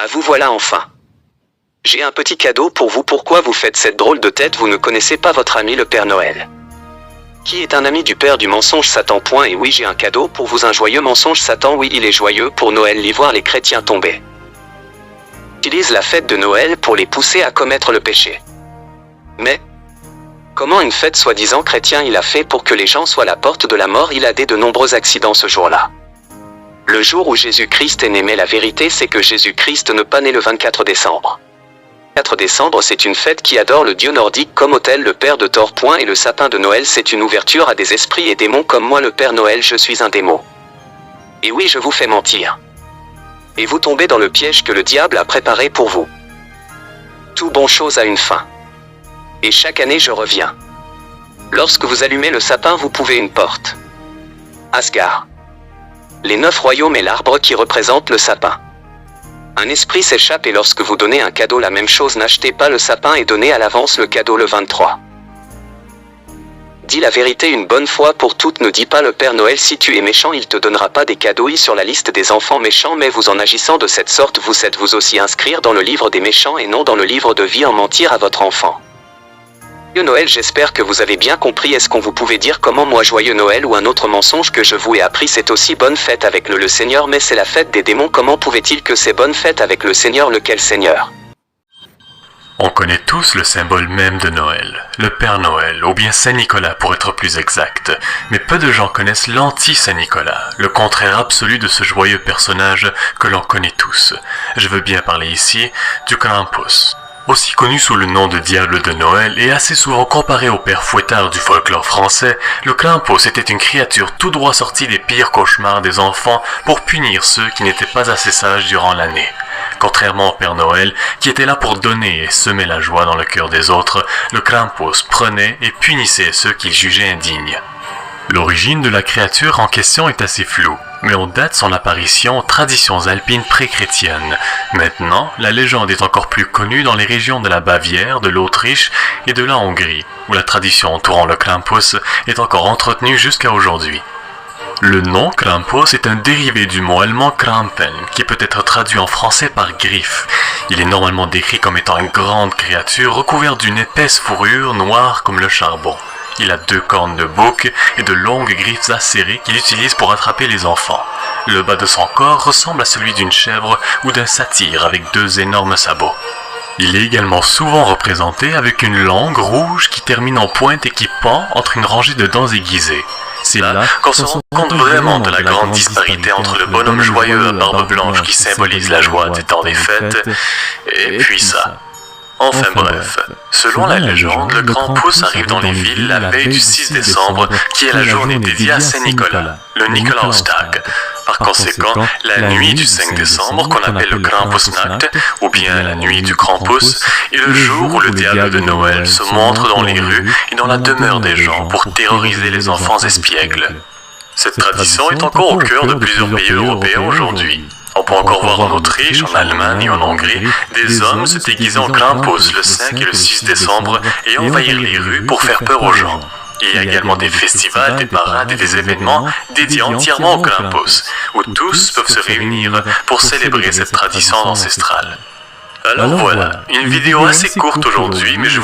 Ah, vous voilà enfin. J'ai un petit cadeau pour vous. Pourquoi vous faites cette drôle de tête? Vous ne connaissez pas votre ami le Père Noël, qui est un ami du père du mensonge Satan. Et oui, j'ai un cadeau pour vous, un joyeux mensonge Satan. Oui, il est joyeux pour Noël. L'y voir les chrétiens tomber. Utilise la fête de Noël pour les pousser à commettre le péché. Mais comment une fête soi-disant chrétien il a fait pour que les gens soient à la porte de la mort? Il a de nombreux accidents ce jour-là. Le jour où Jésus-Christ est né, mais la vérité c'est que Jésus-Christ n'est pas né le 24 décembre. Le 24 décembre c'est une fête qui adore le dieu nordique comme autel, le père de Thor. Et le sapin de Noël c'est une ouverture à des esprits et démons comme moi le Père Noël, je suis un démon. Et oui, je vous fais mentir. Et vous tombez dans le piège que le diable a préparé pour vous. Tout bon chose a une fin. Et chaque année je reviens. Lorsque vous allumez le sapin, vous pouvez une porte. Asgard. Les 9 royaumes et l'arbre qui représente le sapin. Un esprit s'échappe et lorsque vous donnez un cadeau, la même chose, n'achetez pas le sapin et donnez à l'avance le cadeau le 23. Dis la vérité une bonne fois pour toutes, ne dis pas le Père Noël si tu es méchant, il te donnera pas des cadeaux sur la liste des enfants méchants, mais vous en agissant de cette sorte, vous êtes vous aussi inscrire dans le livre des méchants et non dans le livre de vie en mentir à votre enfant. Joyeux Noël, j'espère que vous avez bien compris. Est-ce qu'on vous pouvait dire comment moi joyeux Noël ou un autre mensonge que je vous ai appris? C'est aussi bonne fête avec le Seigneur, mais c'est la fête des démons. Comment pouvait-il que c'est bonne fête avec le Seigneur? Lequel Seigneur? On connaît tous le symbole même de Noël, le Père Noël, ou bien Saint-Nicolas pour être plus exact, mais peu de gens connaissent l'anti-Saint-Nicolas, le contraire absolu de ce joyeux personnage que l'on connaît tous. Je veux bien parler ici du Krampus. Aussi connu sous le nom de diable de Noël et assez souvent comparé au père fouettard du folklore français, le Krampus était une créature tout droit sortie des pires cauchemars des enfants pour punir ceux qui n'étaient pas assez sages durant l'année. Contrairement au Père Noël, qui était là pour donner et semer la joie dans le cœur des autres, le Krampus prenait et punissait ceux qu'il jugeait indignes. L'origine de la créature en question est assez floue, mais on date son apparition aux traditions alpines pré-chrétiennes. Maintenant, la légende est encore plus connue dans les régions de la Bavière, de l'Autriche et de la Hongrie, où la tradition entourant le Krampus est encore entretenue jusqu'à aujourd'hui. Le nom Krampus est un dérivé du mot allemand Krampen, qui peut être traduit en français par griffe. Il est normalement décrit comme étant une grande créature recouverte d'une épaisse fourrure noire comme le charbon. Il a 2 cornes de bouc et de longues griffes acérées qu'il utilise pour attraper les enfants. Le bas de son corps ressemble à celui d'une chèvre ou d'un satyre avec 2 énormes sabots. Il est également souvent représenté avec une langue rouge qui termine en pointe et qui pend entre une rangée de dents aiguisées. C'est là qu'on se rend compte vraiment de la grande disparité entre le bonhomme joyeux à barbe blanche qui symbolise la joie du temps des fêtes, et puis ça. Enfin bref, selon la légende, le Krampus arrive dans les villes la veille du 6 décembre, qui est la journée dédiée à Saint-Nicolas, le Nikolaustag. Par conséquent, la nuit du 5 décembre, qu'on appelle le Krampusnacht, ou bien la nuit du Krampus, est le jour où le diable de Noël se montre dans les rues et dans la demeure des gens pour terroriser les enfants espiègles. Cette tradition est encore au cœur de plusieurs pays européens aujourd'hui. On peut encore voir en Autriche, en Allemagne et en Hongrie des hommes se déguisant en Krampus le 5 et le 6 décembre et envahir les rues pour faire peur aux gens. Il y a également des festivals, des parades et des événements dédiés entièrement au Krampus, où tous peuvent se réunir pour célébrer cette tradition ancestrale. Alors voilà, une vidéo assez courte aujourd'hui, mais je